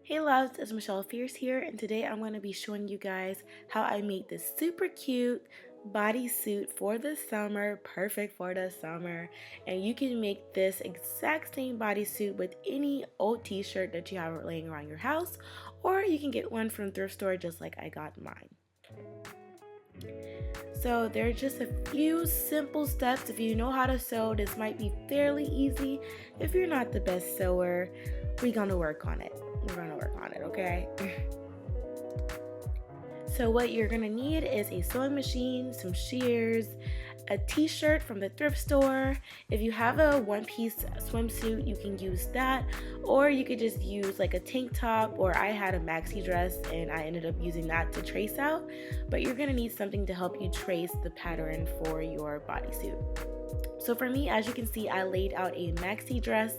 Hey loves, it's Michelle Fierce here, and today I'm going to be showing you guys how I made this super cute bodysuit for the summer, perfect for the summer. And you can make this exact same bodysuit with any old t-shirt that you have laying around your house, or you can get one from thrift store just like I got mine. So there are just a few simple steps. If you know how to sew, this might be fairly easy. If you're not the best sewer, we're gonna work on it. Okay? So what you're gonna need is a sewing machine, some shears, a t-shirt from the thrift store. If you have a one-piece swimsuit, you can use that, or you could just use like a tank top, or I had a maxi dress and I ended up using that to trace out. But you're gonna need something to help you trace the pattern for your bodysuit. So for me, as you can see, I laid out a maxi dress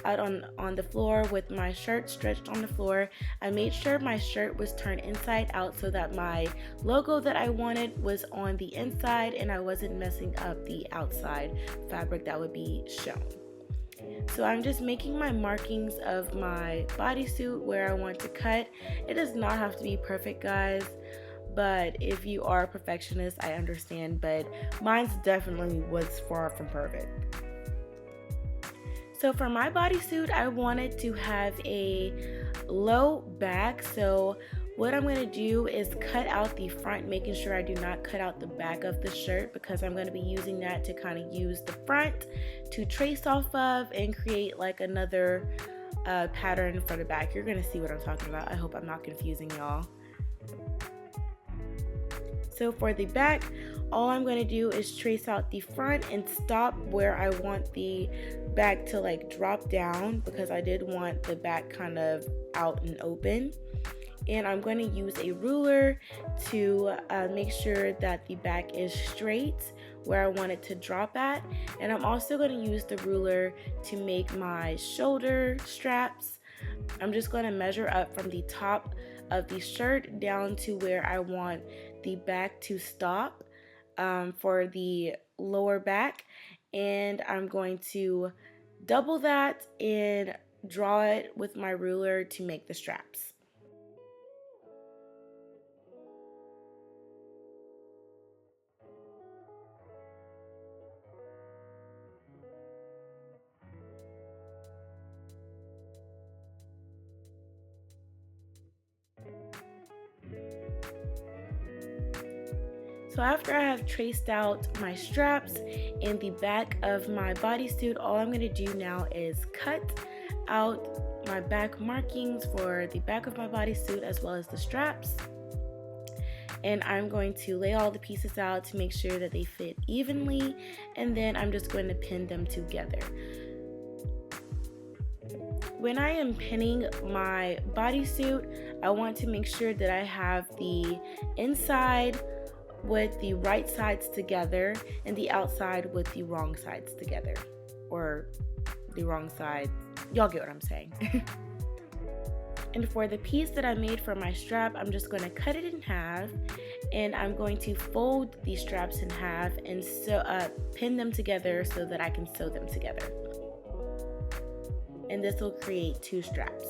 out on the floor with my shirt stretched on the floor. I made sure my shirt was turned inside out so that my logo that I wanted was on the inside and I wasn't messing up the outside fabric that would be shown. So I'm just making my markings of my bodysuit where I want to cut. It does not have to be perfect, guys. But if you are a perfectionist, I understand, but mine's definitely was far from perfect. So for my bodysuit, I wanted to have a low back. So what I'm going to do is cut out the front, making sure I do not cut out the back of the shirt, because I'm going to be using that to kind of use the front to trace off of and create like another pattern for the back. You're going to see what I'm talking about. I hope I'm not confusing y'all. So for the back, all I'm going to do is trace out the front and stop where I want the back to like drop down, because I did want the back kind of out and open. And I'm going to use a ruler to make sure that the back is straight where I want it to drop at. And I'm also going to use the ruler to make my shoulder straps. I'm just going to measure up from the top of the shirt down to where I want the back to stop for the lower back, and I'm going to double that and draw it with my ruler to make the straps. So after I have traced out my straps and the back of my bodysuit, all I'm going to do now is cut out my back markings for the back of my bodysuit as well as the straps. And I'm going to lay all the pieces out to make sure that they fit evenly, and then I'm just going to pin them together. When I am pinning my bodysuit, I want to make sure that I have the inside with the right sides together and the outside with the wrong sides together, or the wrong side. Y'all get what I'm saying. And for the piece that I made for my strap, I'm just going to cut it in half, and I'm going to fold these straps in half and pin them together so that I can sew them together. And this will create two straps.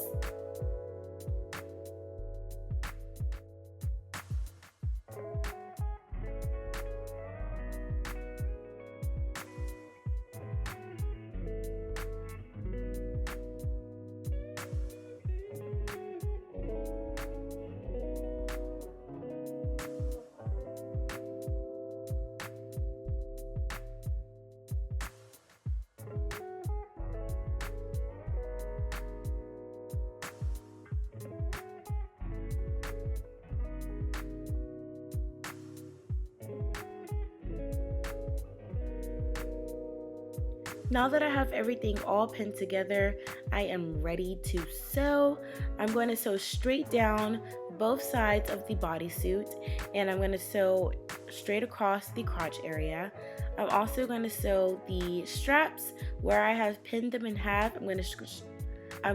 Now that I have everything all pinned together, I am ready to sew. I'm going to sew straight down both sides of the bodysuit, and I'm going to sew straight across the crotch area. I'm also going to sew the straps where I have pinned them in half. I'm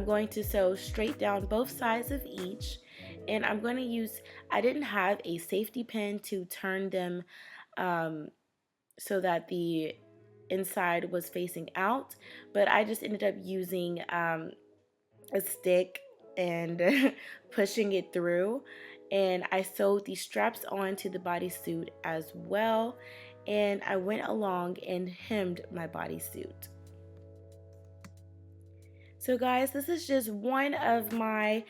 going to sew straight down both sides of each, and I'm going to use, I didn't have a safety pin to turn them so that the inside was facing out, but I just ended up using a stick and pushing it through. And I sewed these straps onto the bodysuit as well, and I went along and hemmed my bodysuit. So guys, this is just one of my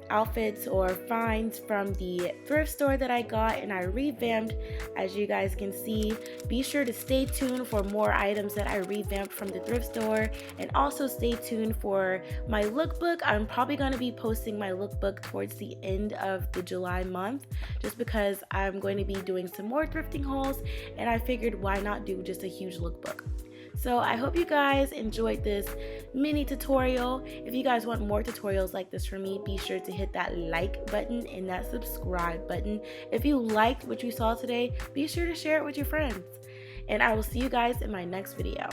outfits or finds from the thrift store that I got, and I revamped, as you guys can see. Be sure to stay tuned for more items that I revamped from the thrift store, and also stay tuned for my lookbook. I'm probably going to be posting my lookbook towards the end of the July month, just because I'm going to be doing some more thrifting hauls, and I figured why not do just a huge lookbook. So I hope you guys enjoyed this mini tutorial. If you guys want more tutorials like this from me, be sure to hit that like button and that subscribe button. If you liked what you saw today, be sure to share it with your friends. And I will see you guys in my next video.